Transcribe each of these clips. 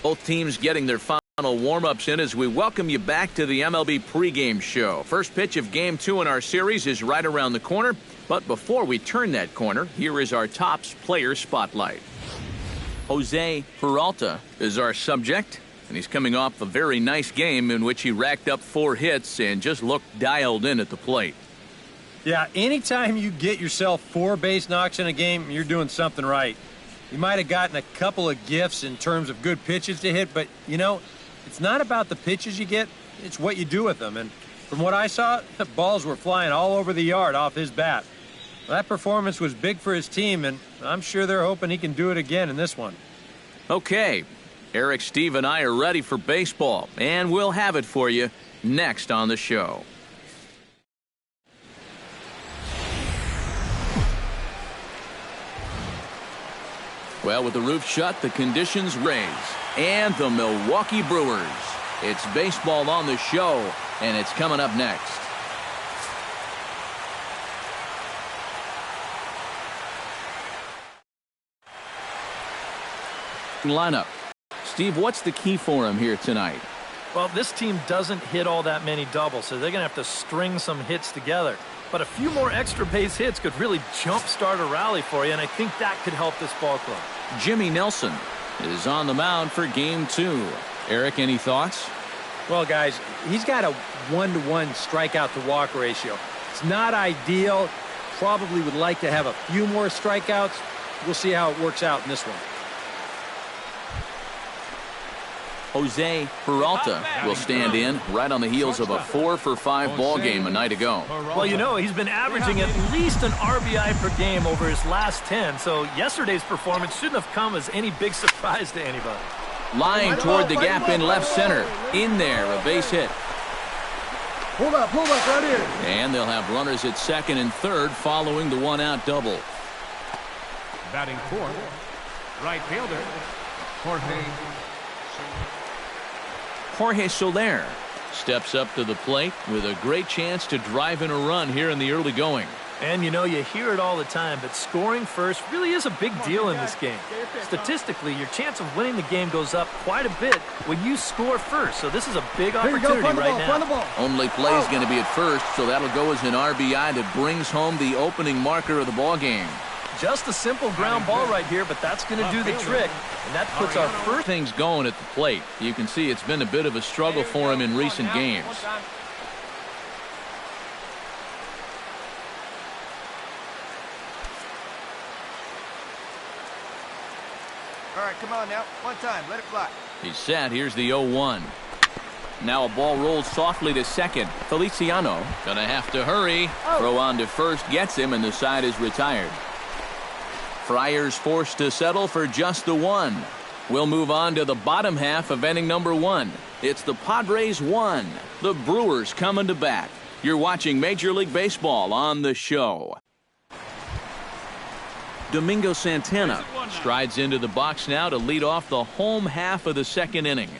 Both teams getting their final warm-ups in as we welcome you back to the MLB pregame show. First pitch of Game 2 in our series is right around the corner. But before we turn that corner, here is our Topps player spotlight. Jose Peralta is our subject, and he's coming off a very nice game in which he racked up 4 hits and just looked dialed in at the plate. Yeah, anytime you get yourself 4 base knocks in a game, you're doing something right. You might have gotten a couple of gifts in terms of good pitches to hit, but, you know, it's not about the pitches you get, it's what you do with them. And from what I saw, the balls were flying all over the yard off his bat. That performance was big for his team, and I'm sure they're hoping he can do it again in this one. Okay, Eric, Steve, and I are ready for baseball, and we'll have it for you next on the show. Well, with the roof shut, the conditions raise. And the Milwaukee Brewers. It's baseball on the show, and it's coming up next. Lineup. Steve, what's the key for him here tonight? Well, this team doesn't hit all that many doubles, so they're going to have to string some hits together. But a few more extra base hits could really jumpstart a rally for you, and I think that could help this ball club. Jimmy Nelson is on the mound for Game 2. Eric, any thoughts? Well, guys, he's got a 1-to-1 strikeout to walk ratio. It's not ideal. Probably would like to have a few more strikeouts. We'll see how it works out in this one. Jose Peralta will stand in right on the heels of a 4-for-5 ball game a night ago. Well, you know, he's been averaging at least an RBI per game over his last 10, so yesterday's performance shouldn't have come as any big surprise to anybody. Line toward the gap in left center. In there, a base hit. Hold up right here. And they'll have runners at second and third following the one-out double. Batting fourth, right fielder, Jorge Soler steps up to the plate with a great chance to drive in a run here in the early going. And you know, you hear it all the time, but scoring first really is a big deal in this game. Statistically, your chance of winning the game goes up quite a bit when you score first. So this is a big opportunity right now. Only play is going to be at first, so that'll go as an RBI that brings home the opening marker of the ball game. Just a simple ground ball right here, but that's going to do the trick. And that puts our first things going at the plate. You can see it's been a bit of a struggle for him in recent games. All right, come on now. One time. Let it fly. He's set. Here's the 0-1. Now a ball rolls softly to second. Feliciano gonna have to hurry. Throw on to first gets him, and the side is retired. Friars forced to settle for just the 1. We'll move on to the bottom half of inning number 1. It's the Padres 1. The Brewers coming to bat. You're watching Major League Baseball on the show. Domingo Santana strides into the box now to lead off the home half of the second inning.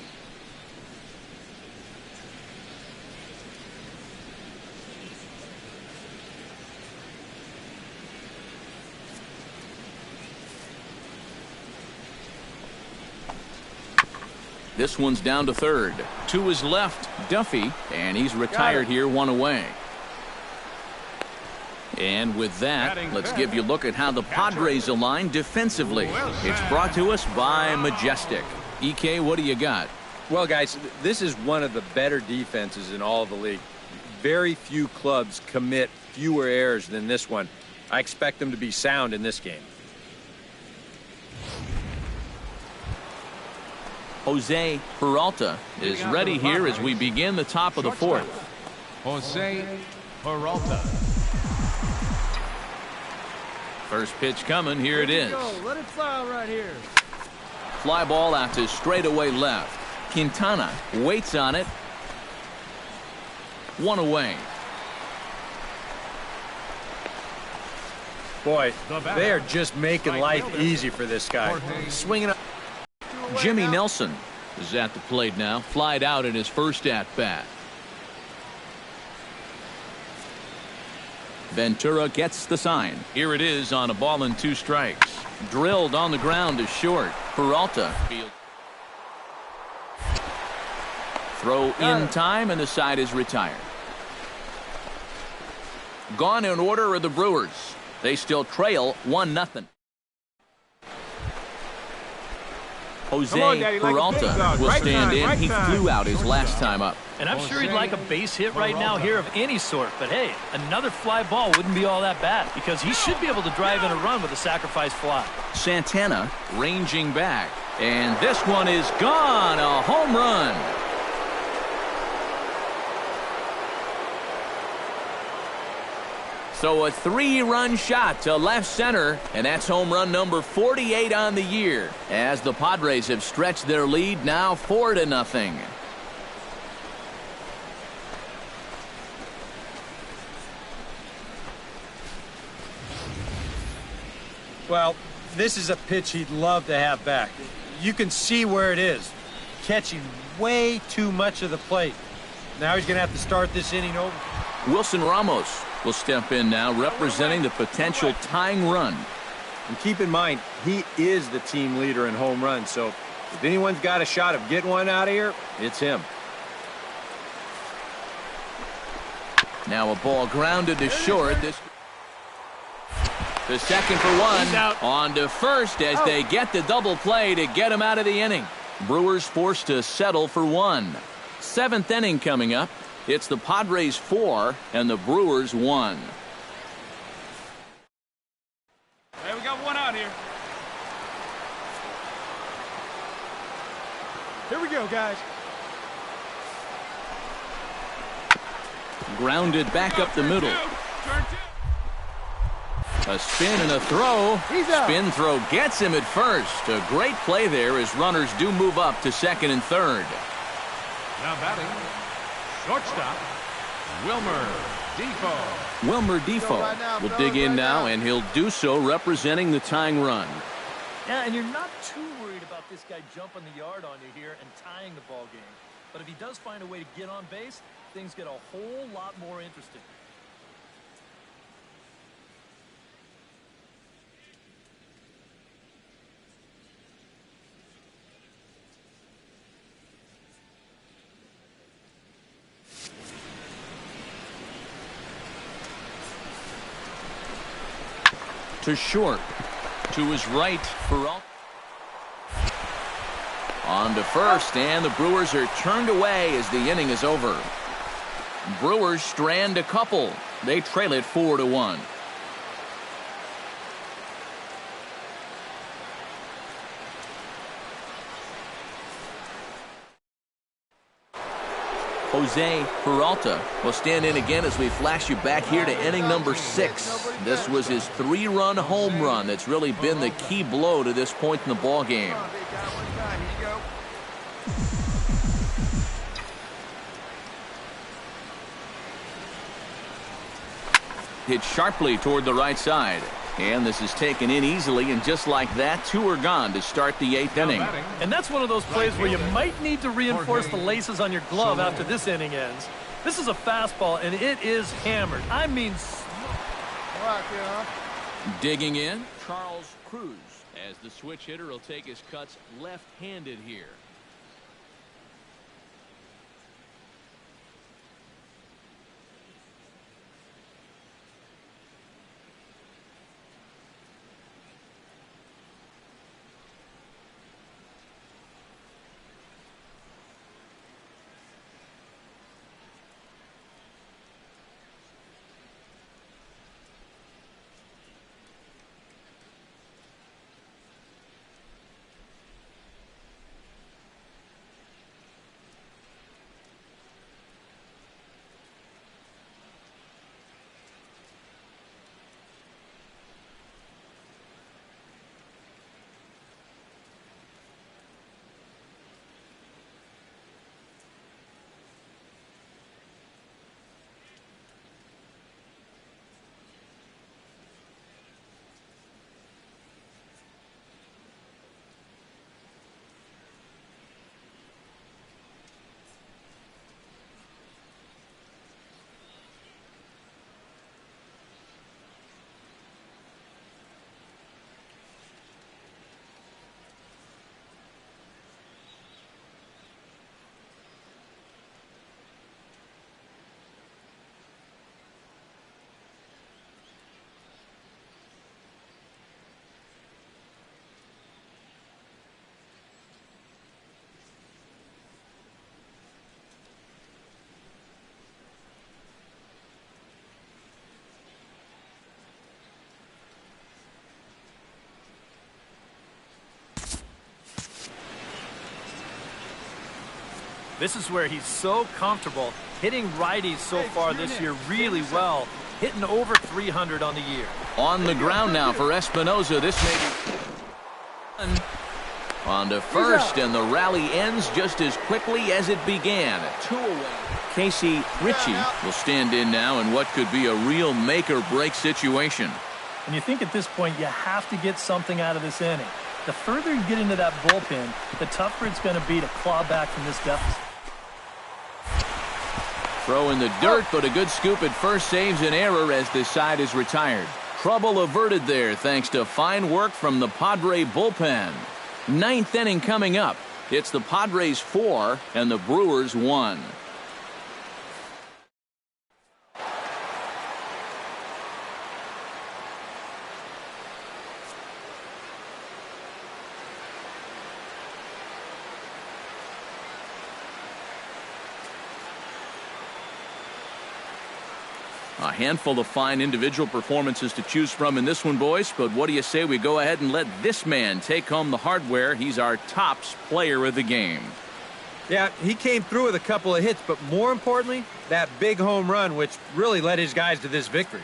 This one's down to third. To his left, Duffy, and he's retired here, 1 away. And with that, let's give you a look at how the Padres align defensively. It's brought to us by Majestic. EK, what do you got? Well, guys, this is one of the better defenses in all of the league. Very few clubs commit fewer errors than this one. I expect them to be sound in this game. Jose Peralta is ready here as we begin the top of the fourth. Jose Peralta. First pitch coming. Here it is. Let it fly right here. Fly ball out to straightaway left. Quintana waits on it. 1 away. Boy, they are just making life easy for this guy. Swinging up. Jimmy Nelson is at the plate now. Flied out in his first at-bat. Ventura gets the sign. Here it is on a ball and 2 strikes. Drilled on the ground to short. Peralta. Throw in time, and the side is retired. Gone in order are the Brewers. They still trail 1-0. Jose Peralta will stand in. He flew out his last time up. And I'm sure he'd like a base hit right now here of any sort. But, hey, another fly ball wouldn't be all that bad because he should be able to drive in a run with a sacrifice fly. Santana ranging back. And this one is gone. A home run. So a 3-run shot to left center, and that's home run number 48 on the year, as the Padres have stretched their lead now 4-0. Well, this is a pitch he'd love to have back. You can see where it is, catching way too much of the plate. Now he's going to have to start this inning over. Wilson Ramos will step in now, representing the potential tying run. And keep in mind, he is the team leader in home runs, so if anyone's got a shot of getting one out of here, it's him. Now a ball grounded to short. The second for one. On to first as they get the double play to get him out of the inning. Brewers forced to settle for one. 7th inning coming up. It's the Padres 4 and the Brewers 1. Hey, we got one out here. Here we go, guys. Grounded back up the middle. A spin and a throw. Spin throw gets him at first. A great play there as runners do move up to second and third. Now batting, shortstop, Wilmer Defoe. Wilmer Defoe will dig in now, and he'll do so representing the tying run. Yeah, and you're not too worried about this guy jumping the yard on you here and tying the ball game. But if he does find a way to get on base, things get a whole lot more interesting. To short. To his right, peralta. On to first, and the Brewers are turned away as the inning is over. Brewers strand a couple. They trail it 4-1. Jose Peralta will stand in again as we flash you back here to inning number 6. This was his 3-run home run that's really been the key blow to this point in the ball game. Hit sharply toward the right side. And this is taken in easily, and just like that, 2 are gone to start the 8th inning. And that's one of those plays where you might need to reinforce the laces on your glove after this inning ends. This is a fastball, and it is hammered. I mean, digging in, Charles Cruz, as the switch hitter will take his cuts left-handed here. This is where he's so comfortable hitting righties so far this year really well, hitting over 300 on the year. On the ground now for Espinosa. This may be on to first, and the rally ends just as quickly as it began. 2 away. Casey Ritchie will stand in now in what could be a real make-or-break situation. And you think at this point you have to get something out of this inning. The further you get into that bullpen, the tougher it's going to be to claw back from this deficit. Throw in the dirt, but a good scoop at first saves an error as this side is retired. Trouble averted there thanks to fine work from the Padre bullpen. 9th inning coming up. It's the Padres 4 and the Brewers 1. A handful of fine individual performances to choose from in this one, boys. But what do you say we go ahead and let this man take home the hardware? He's our tops player of the game. Yeah, he came through with a couple of hits, but more importantly, that big home run, which really led his guys to this victory.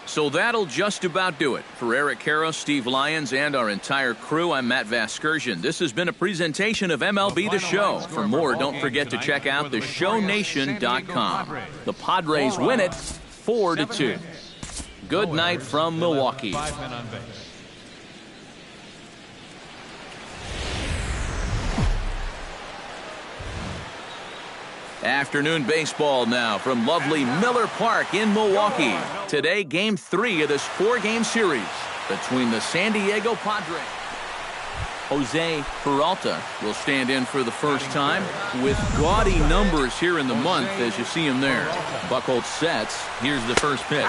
So that'll just about do it. For Eric Karros, Steve Lyons, and our entire crew, I'm Matt Vasgersian. This has been a presentation of MLB The Show. For more, don't forget to check out theshownation.com. The Padres win it 4-2. Good night from Milwaukee. Afternoon baseball now from lovely Miller Park in Milwaukee. Today, Game 3 of this 4-game series between the San Diego Padres. Jose Peralta will stand in for the first time with gaudy numbers here in the month as you see him there. Buchholz sets. Here's the first pitch.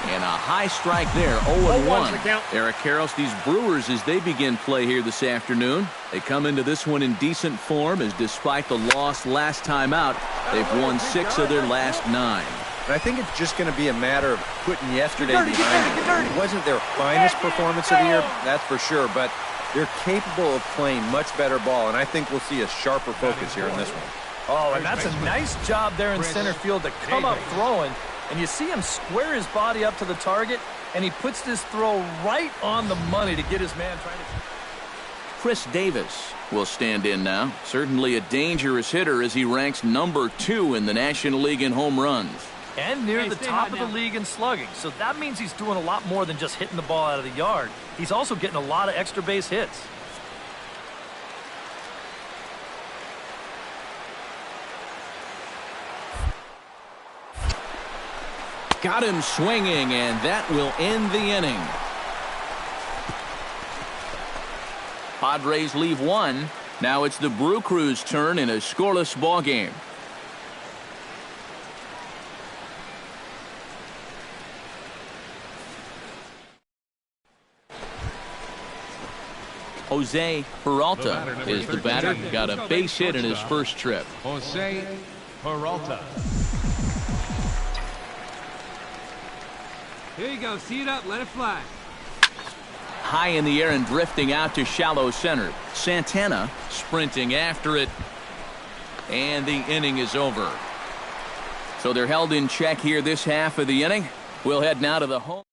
And a high strike there, 0-1. Eric Karros, these Brewers, as they begin play here this afternoon, they come into this one in decent form, as despite the loss last time out, they've won 6 of their last 9. And I think it's just going to be a matter of putting yesterday behind them. It wasn't their finest performance of the year, that's for sure, but they're capable of playing much better ball, and I think we'll see a sharper focus here in this one. Oh, and that's a nice job there in center field to come up throwing. And you see him square his body up to the target, and he puts this throw right on the money to get his man trying to... Chris Davis will stand in now. Certainly a dangerous hitter as he ranks number 2 in the National League in home runs. And near the top of the league in slugging. So that means he's doing a lot more than just hitting the ball out of the yard. He's also getting a lot of extra base hits. Got him swinging, and that will end the inning. Padres leave 1. Now it's the Brew Crew's turn in a scoreless ball game. Jose Peralta is the batter. Got a base hit in his first trip. Jose Peralta. Here you go. See it up. Let it fly. High in the air and drifting out to shallow center. Santana sprinting after it. And the inning is over. So they're held in check here this half of the inning. We'll head now to the home.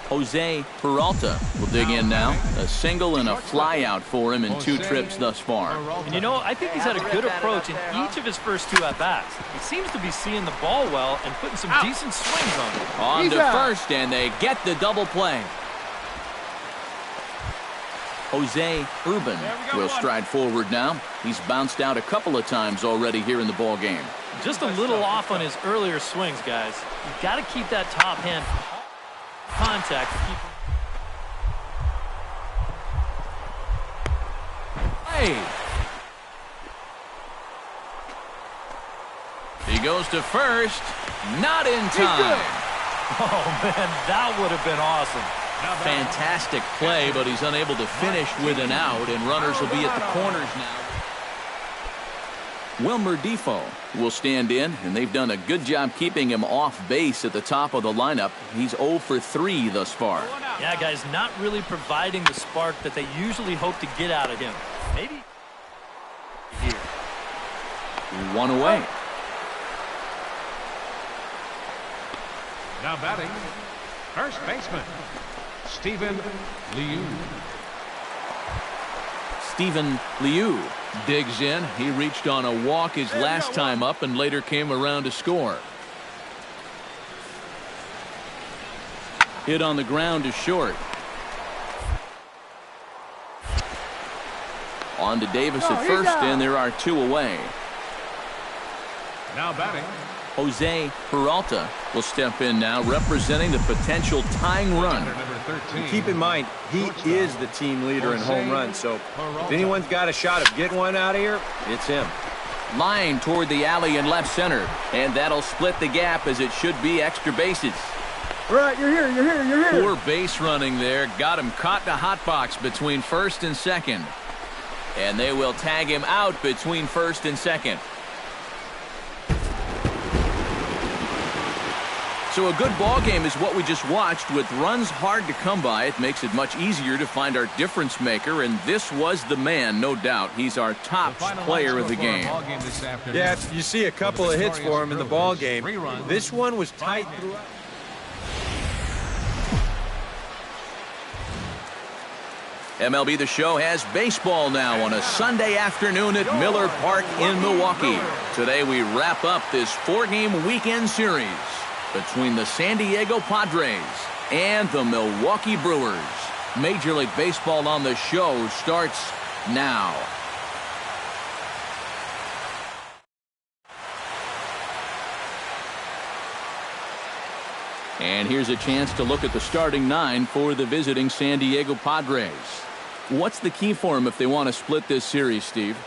Jose Peralta will dig in now. A single and a fly out for him in 2 trips thus far. And you know, I think he's had a good approach in each of his first 2 at-bats. He seems to be seeing the ball well and putting some decent swings on it. On to first, and they get the double play. Jose Urban will stride forward now. He's bounced out a couple of times already here in the ball game. Just a little off on his earlier swings, guys. You've got to keep that top hand contact. Hey! He goes to first. Not in time. Oh, man, that would have been awesome. Fantastic play, but he's unable to finish with an out, and runners will be at the corners now. Wilmer Defoe will stand in, and they've done a good job keeping him off base at the top of the lineup. He's 0 for 3 thus far. Yeah, guys, not really providing the spark that they usually hope to get out of him. Maybe here. 1 away. Now batting, first baseman, Stephen Liu. Stephen Liu digs in. He reached on a walk his last time up and later came around to score. Hit on the ground to short. On to Davis at first, and there are 2 away. Now batting, Jose Peralta will step in now, representing the potential tying run. number 13. Keep in mind, he is the team leader in home runs, so if anyone's got a shot of getting one out of here, it's him. Line toward the alley in left center, and that'll split the gap as it should be extra bases. All right, you're here. Poor base running there. Got him caught in a hot box between first and second. And they will tag him out between first and second. So a good ball game is what we just watched. With runs hard to come by, it makes it much easier to find our difference maker, and this was the man, no doubt. He's our top player of the game. Yeah, you see a couple of hits for him in the ball game. This one was tight throughout. MLB The Show has baseball now on a Sunday afternoon at Miller Park in Milwaukee. Today we wrap up this 4-game weekend series between the San Diego Padres and the Milwaukee Brewers. Major League Baseball on the Show starts now. And here's a chance to look at the starting 9 for the visiting San Diego Padres. What's the key for them if they want to split this series, Steve?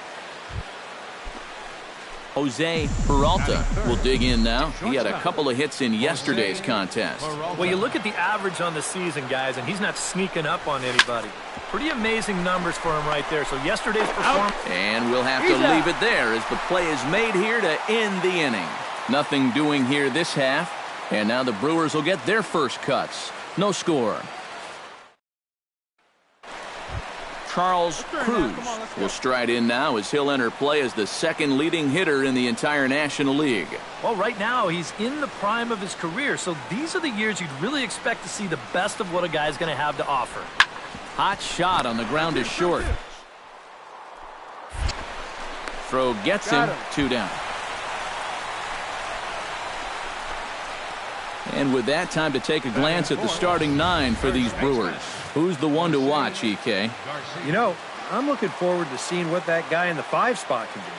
Jose Peralta will dig in now. He had a couple of hits in yesterday's contest. Well, you look at the average on the season, guys, and he's not sneaking up on anybody. Pretty amazing numbers for him right there. So yesterday's performance. And we'll have to leave it there as the play is made here to end the inning. Nothing doing here this half. And now the Brewers will get their first cuts. No score. Charles Cruz will stride in now as he'll enter play as the second leading hitter in the entire National League. Well, right now he's in the prime of his career, so these are the years you'd really expect to see the best of what a guy's going to have to offer. Hot shot on the ground is short. Throw gets him. 2 down. And with that, time to take a glance at the starting 9 for these Brewers. Who's the one to watch, EK? You know, I'm looking forward to seeing what that guy in the 5 spot can do.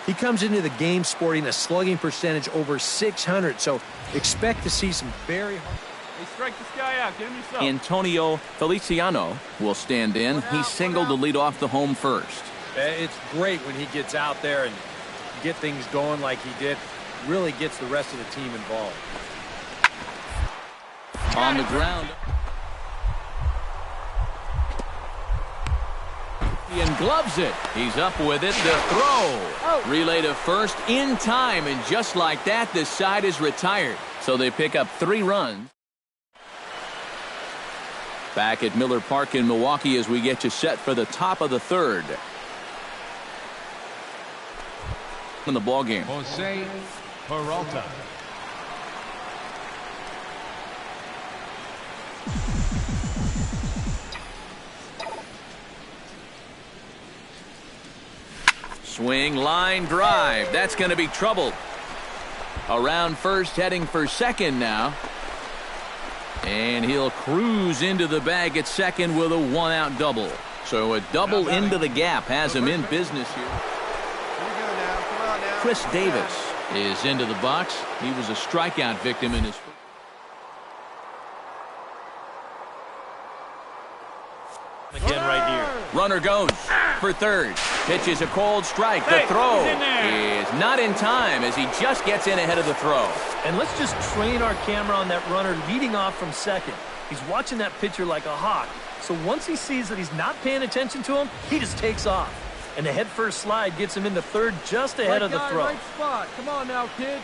He comes into the game sporting a slugging percentage over 600, so expect to see some very hard. Hey, strike this guy out. Get him yourself. Antonio Feliciano will stand in. He singled to lead off the home first. It's great when he gets out there and get things going like he did. Really gets the rest of the team involved. On the ground. And gloves it. He's up with it. The throw. Relay to first in time. And just like that, this side is retired. So they pick up 3 runs. Back at Miller Park in Milwaukee as we get you set for the top of the 3rd. In the ball game. Jose Peralta. Swing, line, drive. That's going to be trouble. Around first, heading for second now. And he'll cruise into the bag at second with a 1-out double. So a double into the gap has him in business here. Chris Davis is into the box. He was a strikeout victim in his first. Again right here. Runner goes for third. Pitch is a cold strike. The throw is not in time as he just gets in ahead of the throw. And let's just train our camera on that runner leading off from second. He's watching that pitcher like a hawk. So once he sees that he's not paying attention to him, he just takes off. And the head-first slide gets him in the third just ahead of the throw. Right spot. Come on now, kid.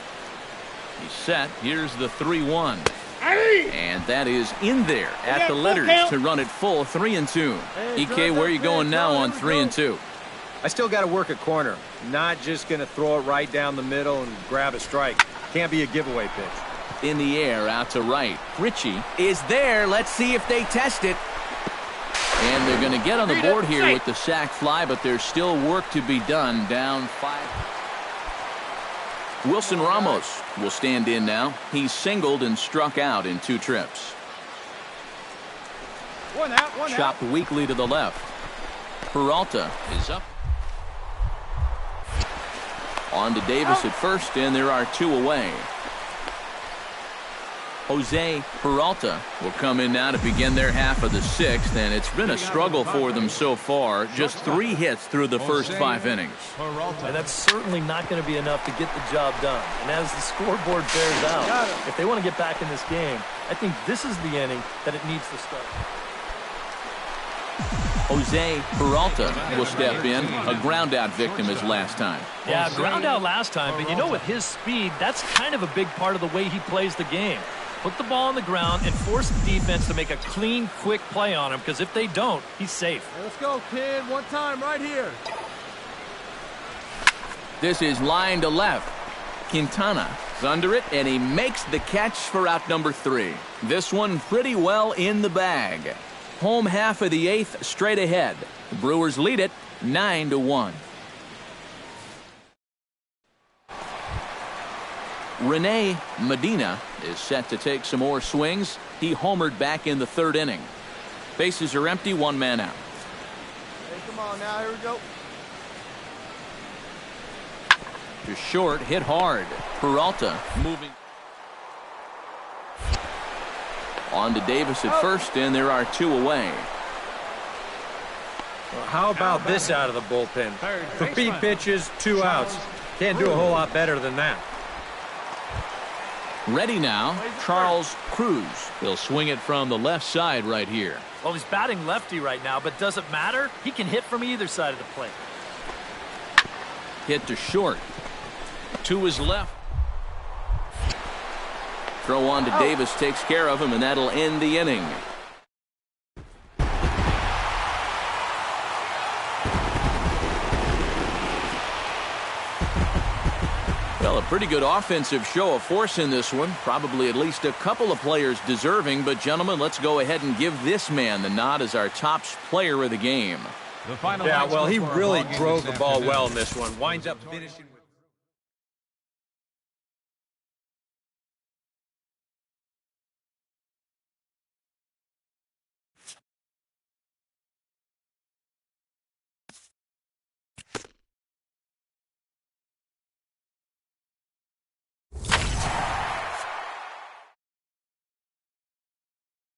He's set. Here's the 3-1. And that is in there at the letters to run it full 3-2. EK, where are you going now on 3-2? I still got to work a corner. Not just going to throw it right down the middle and grab a strike. Can't be a giveaway pitch. In the air, out to right. Richie is there. Let's see if they test it. And they're going to get on the board here with the sac fly, but there's still work to be done. Down 5. Wilson Ramos will stand in now. He's singled and struck out in 2 trips. One out, one Chopped out. weakly to the left. Peralta is up. On to Davis at first, and there are 2 away. Jose Peralta will come in now to begin their half of the 6th, and it's been a struggle for them so far. Just 3 hits through the first 5 innings. And that's certainly not going to be enough to get the job done. And as the scoreboard bears out, if they want to get back in this game, I think this is the inning that it needs to start. Jose Peralta will step in. A ground out victim as last time. Yeah, ground out last time, but you know, with his speed, that's kind of a big part of the way he plays the game. Put the ball on the ground and force the defense to make a clean, quick play on him, because if they don't, he's safe. Hey, let's go, kid. One time right here. This is line to left. Quintana is under it, and he makes the catch for out number 3. This one pretty well in the bag. Home half of the 8th straight ahead. The Brewers lead it 9-1. Rene Medina is set to take some more swings. He homered back in the 3rd inning. Bases are empty, 1 man out. Hey, come on now, here we go. To short, hit hard. Peralta moving. On to Davis at first, and there are 2 away. Well, how about this out of the bullpen? 3 pitches, 2 outs. Can't do a whole lot better than that. Ready now, Charles Cruz. He'll swing it from the left side right here. Well, he's batting lefty right now, but does it matter? He can hit from either side of the plate. Hit to short. To his left. Throw on to Davis takes care of him, and that'll end the inning. Well, a pretty good offensive show of force in this one. Probably at least a couple of players deserving. But, gentlemen, let's go ahead and give this man the nod as our top player of the game. Yeah, well, he really drove the ball well in this one. Winds up finishing with